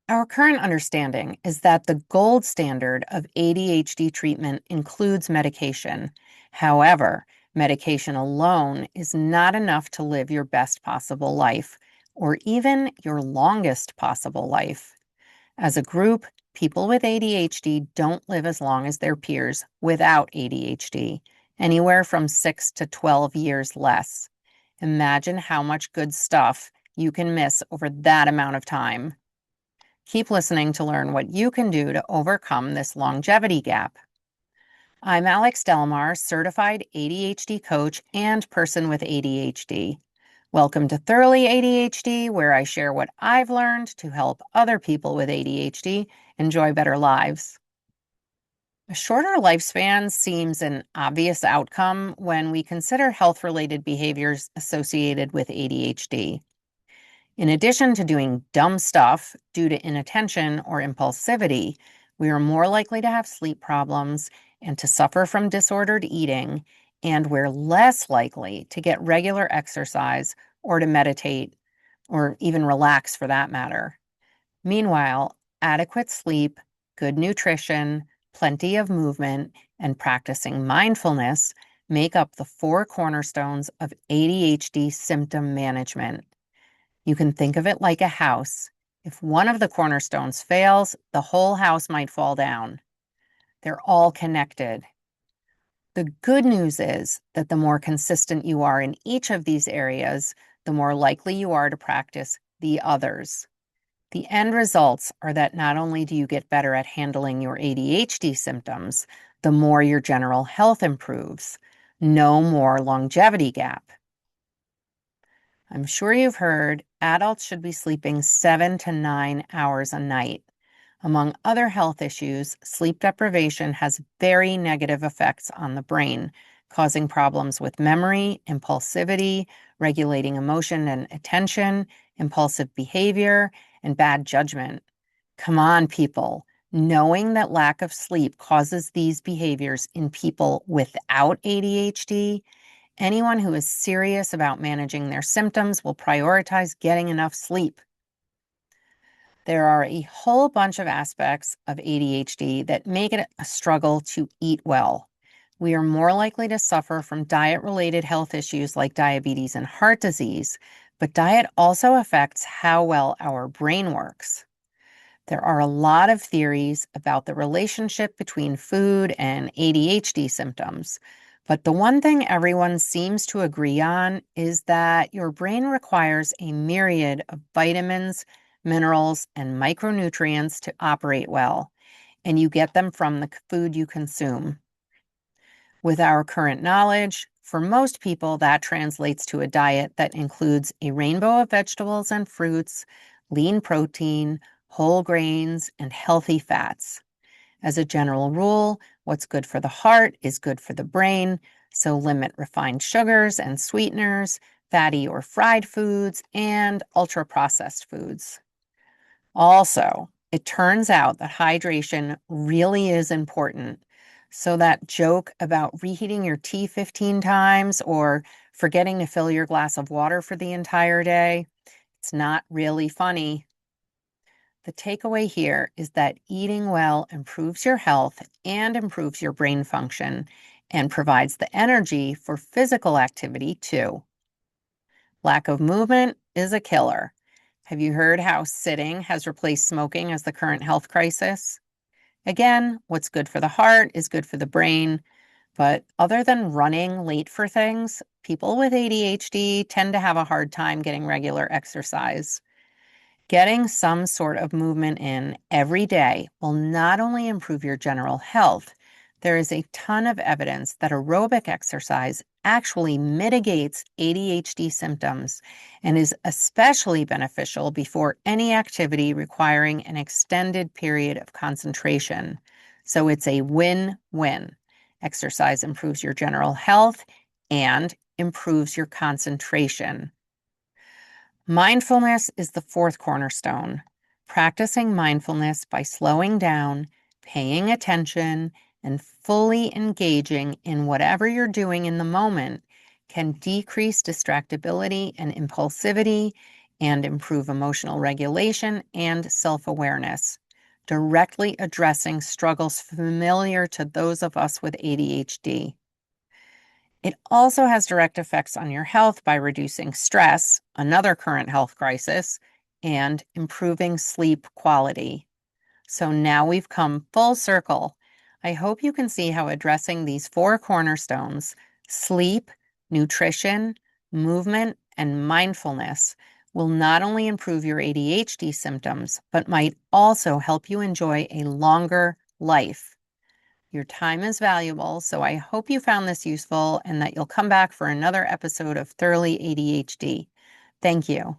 Our current understanding is that the gold standard of ADHD treatment includes medication. However, medication alone is not enough to live your best possible life, or even your longest possible life. As a group, people with ADHD don't live as long as their peers without ADHD, anywhere from 6 to 12 years less. Imagine how much good stuff you can miss over that amount of time. Keep listening to learn what you can do to overcome this longevity gap. I'm Alex Delmar, certified ADHD coach and person with ADHD. Welcome to Thoroughly ADHD, where I share what I've learned to help other people with ADHD enjoy better lives. A shorter lifespan seems an obvious outcome when we consider health-related behaviors associated with ADHD. In addition to doing dumb stuff due to inattention or impulsivity, we are more likely to have sleep problems and to suffer from disordered eating, and we're less likely to get regular exercise or to meditate or even relax for that matter. Meanwhile, adequate sleep, good nutrition, plenty of movement, and practicing mindfulness make up the 4 cornerstones of ADHD symptom management. You can think of it like a house. If one of the cornerstones fails, the whole house might fall down. They're all connected. The good news is that the more consistent you are in each of these areas, the more likely you are to practice the others. The end results are that not only do you get better at handling your ADHD symptoms, the more your general health improves. No more longevity gap. I'm sure you've heard adults should be sleeping 7 to 9 hours a night. Among other health issues, sleep deprivation has very negative effects on the brain, causing problems with memory, impulsivity, regulating emotion and attention, impulsive behavior, and bad judgment. Come on, people. Knowing that lack of sleep causes these behaviors in people without ADHD, anyone who is serious about managing their symptoms will prioritize getting enough sleep. There are a whole bunch of aspects of ADHD that make it a struggle to eat well. We are more likely to suffer from diet-related health issues like diabetes and heart disease, but diet also affects how well our brain works. There are a lot of theories about the relationship between food and ADHD symptoms. But the one thing everyone seems to agree on is that your brain requires a myriad of vitamins, minerals, and micronutrients to operate well, and you get them from the food you consume. With our current knowledge, for most people, that translates to a diet that includes a rainbow of vegetables and fruits, lean protein, whole grains, and healthy fats. As a general rule, what's good for the heart is good for the brain, so limit refined sugars and sweeteners, fatty or fried foods, and ultra-processed foods. Also, it turns out that hydration really is important. So that joke about reheating your tea 15 times or forgetting to fill your glass of water for the entire day, it's not really funny. The takeaway here is that eating well improves your health and improves your brain function and provides the energy for physical activity too. Lack of movement is a killer. Have you heard how sitting has replaced smoking as the current health crisis? Again, what's good for the heart is good for the brain, but other than running late for things, people with ADHD tend to have a hard time getting regular exercise. Getting some sort of movement in every day will not only improve your general health, there is a ton of evidence that aerobic exercise actually mitigates ADHD symptoms and is especially beneficial before any activity requiring an extended period of concentration. So it's a win-win. Exercise improves your general health and improves your concentration. Mindfulness is the 4th cornerstone. Practicing mindfulness by slowing down, paying attention, and fully engaging in whatever you're doing in the moment can decrease distractibility and impulsivity and improve emotional regulation and self-awareness, directly addressing struggles familiar to those of us with ADHD. It also has direct effects on your health by reducing stress, another current health crisis, and improving sleep quality. So now we've come full circle. I hope you can see how addressing these 4 cornerstones, sleep, nutrition, movement, and mindfulness, will not only improve your ADHD symptoms, but might also help you enjoy a longer life. Your time is valuable, so I hope you found this useful and that you'll come back for another episode of Thoroughly ADHD. Thank you.